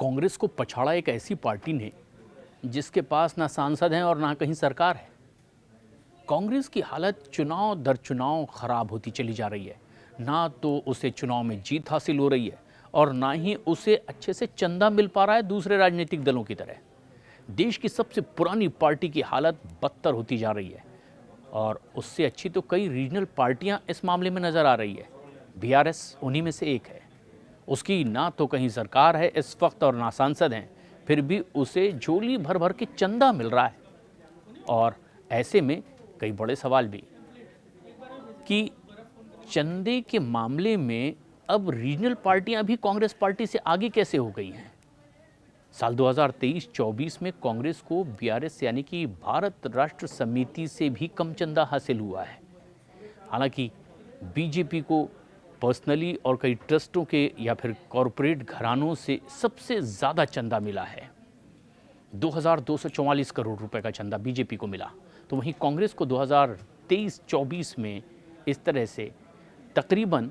कांग्रेस को पछाड़ा एक ऐसी पार्टी ने जिसके पास ना सांसद हैं और ना कहीं सरकार है। कांग्रेस की हालत चुनाव दर चुनाव खराब होती चली जा रही है। ना तो उसे चुनाव में जीत हासिल हो रही है और ना ही उसे अच्छे से चंदा मिल पा रहा है दूसरे राजनीतिक दलों की तरह। देश की सबसे पुरानी पार्टी की हालत बदतर होती जा रही है और उससे अच्छी तो कई रीजनल पार्टियां इस मामले में नजर आ रही है। बीआरएस उन्हीं में से एक है। उसकी ना तो कहीं सरकार है इस वक्त और ना सांसद हैं, फिर भी उसे झोली भर भर के चंदा मिल रहा है। और ऐसे में कई बड़े सवाल भी कि चंदे के मामले में अब रीजनल पार्टियां भी कांग्रेस पार्टी से आगे कैसे हो गई हैं। साल 2023-24 में कांग्रेस को बीआरएस यानी कि भारत राष्ट्र समिति से भी कम चंदा हासिल हुआ है। हालांकि बीजेपी को पर्सनली और कई ट्रस्टों के या फिर कॉरपोरेट घरानों से सबसे ज़्यादा चंदा मिला है। 2244 करोड़ रुपए का चंदा बीजेपी को मिला, तो वहीं कांग्रेस को 2023-24 में इस तरह से तकरीबन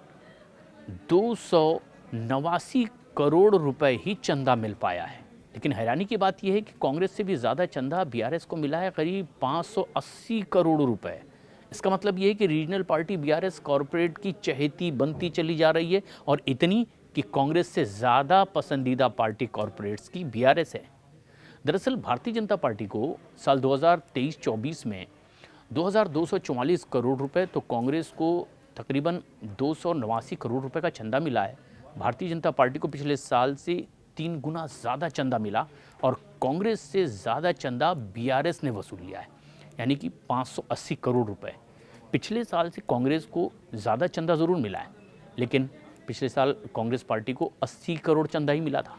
289 करोड़ रुपए ही चंदा मिल पाया है। लेकिन हैरानी की बात यह है कि कांग्रेस से भी ज़्यादा चंदा बीआरएस को मिला है, करीब 580 करोड़ रुपए। इसका मतलब ये है कि रीजनल पार्टी बीआरएस कॉरपोरेट की चहेती बनती चली जा रही है और इतनी कि कांग्रेस से ज़्यादा पसंदीदा पार्टी कॉरपोरेट्स की बीआरएस है। दरअसल भारतीय जनता पार्टी को साल 2023-24 में 2244 करोड़ रुपए, तो कांग्रेस को तकरीबन 289 करोड़ रुपए का चंदा मिला है। भारतीय जनता पार्टी को पिछले साल से 3 गुना ज़्यादा चंदा मिला और कांग्रेस से ज़्यादा चंदा बीआरएस ने वसूल लिया है, यानी कि 580 करोड़ रुपए। पिछले साल से कांग्रेस को ज़्यादा चंदा ज़रूर मिला है, लेकिन पिछले साल कांग्रेस पार्टी को 80 करोड़ चंदा ही मिला था।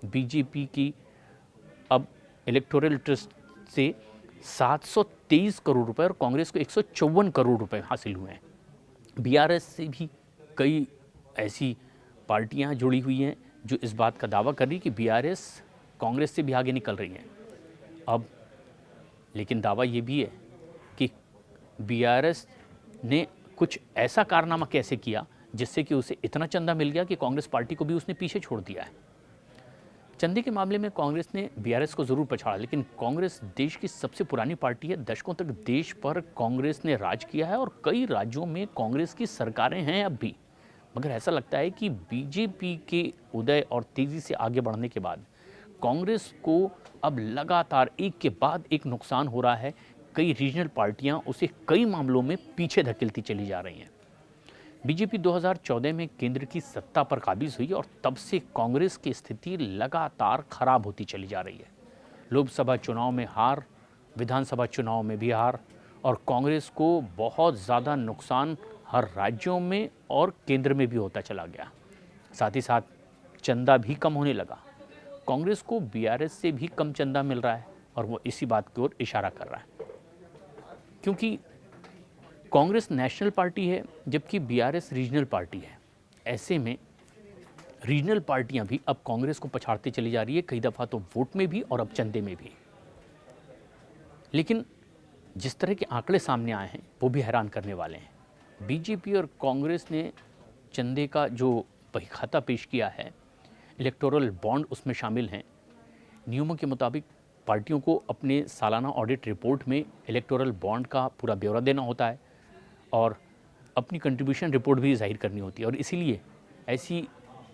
बीजेपी की अब इलेक्टोरल ट्रस्ट से 723 करोड़ रुपए और कांग्रेस को 154 करोड़ रुपए हासिल हुए हैं। बीआरएस से भी कई ऐसी पार्टियां जुड़ी हुई हैं जो इस बात का दावा कर रही कि बीआरएस कांग्रेस से भी आगे निकल रही हैं। अब लेकिन दावा ये भी है कि बीआरएस ने कुछ ऐसा कारनामा कैसे किया जिससे कि उसे इतना चंदा मिल गया कि कांग्रेस पार्टी को भी उसने पीछे छोड़ दिया है। चंदे के मामले में कांग्रेस ने बीआरएस को ज़रूर पछाड़ा, लेकिन कांग्रेस देश की सबसे पुरानी पार्टी है। दशकों तक देश पर कांग्रेस ने राज किया है और कई राज्यों में कांग्रेस की सरकारें हैं अब भी। मगर ऐसा लगता है कि बीजेपी के उदय और तेज़ी से आगे बढ़ने के बाद कांग्रेस को अब लगातार एक के बाद एक नुकसान हो रहा है। कई रीजनल पार्टियां उसे कई मामलों में पीछे धकेलती चली जा रही हैं। बीजेपी 2014 में केंद्र की सत्ता पर काबिज हुई और तब से कांग्रेस की स्थिति लगातार खराब होती चली जा रही है। लोकसभा चुनाव में हार, विधानसभा चुनाव में भी हार और कांग्रेस को बहुत ज़्यादा नुकसान हर राज्यों में और केंद्र में भी होता चला गया। साथ ही साथ चंदा भी कम होने लगा। कांग्रेस को बीआरएस से भी कम चंदा मिल रहा है और वो इसी बात की ओर इशारा कर रहा है, क्योंकि कांग्रेस नेशनल पार्टी है जबकि बीआरएस रीजनल पार्टी है। ऐसे में रीजनल पार्टियां भी अब कांग्रेस को पछाड़ती चली जा रही है, कई दफ़ा तो वोट में भी और अब चंदे में भी। लेकिन जिस तरह के आंकड़े सामने आए हैं वो भी हैरान करने वाले हैं। बीजेपी और कांग्रेस ने चंदे का जो बहीखाता पेश किया है, इलेक्टोरल बॉन्ड उसमें शामिल हैं। नियमों के मुताबिक पार्टियों को अपने सालाना ऑडिट रिपोर्ट में इलेक्टोरल बॉन्ड का पूरा ब्यौरा देना होता है और अपनी कंट्रीब्यूशन रिपोर्ट भी जाहिर करनी होती है और इसीलिए ऐसी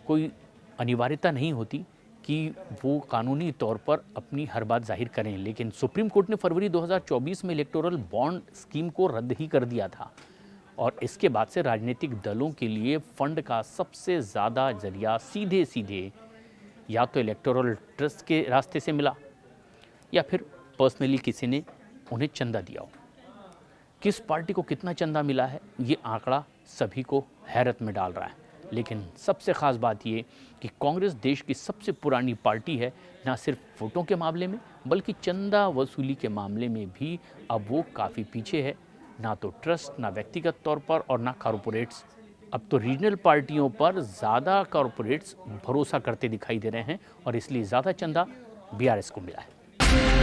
कोई अनिवार्यता नहीं होती कि वो कानूनी तौर पर अपनी हर बात जाहिर करें। लेकिन सुप्रीम कोर्ट ने फरवरी 2024 में इलेक्टोरल बॉन्ड स्कीम को रद्द ही कर दिया था और इसके बाद से राजनीतिक दलों के लिए फंड का सबसे ज़्यादा जरिया सीधे सीधे या तो इलेक्टोरल ट्रस्ट के रास्ते से मिला या फिर पर्सनली किसी ने उन्हें चंदा दिया हो। किस पार्टी को कितना चंदा मिला है ये आंकड़ा सभी को हैरत में डाल रहा है। लेकिन सबसे ख़ास बात ये कि कांग्रेस देश की सबसे पुरानी पार्टी है, ना सिर्फ वोटों के मामले में बल्कि चंदा वसूली के मामले में भी अब वो काफ़ी पीछे है। ना तो ट्रस्ट, ना व्यक्तिगत तौर पर और ना कॉरपोरेट्स। अब तो रीजनल पार्टियों पर ज़्यादा कॉरपोरेट्स भरोसा करते दिखाई दे रहे हैं और इसलिए ज़्यादा चंदा बीआरएस को मिला है।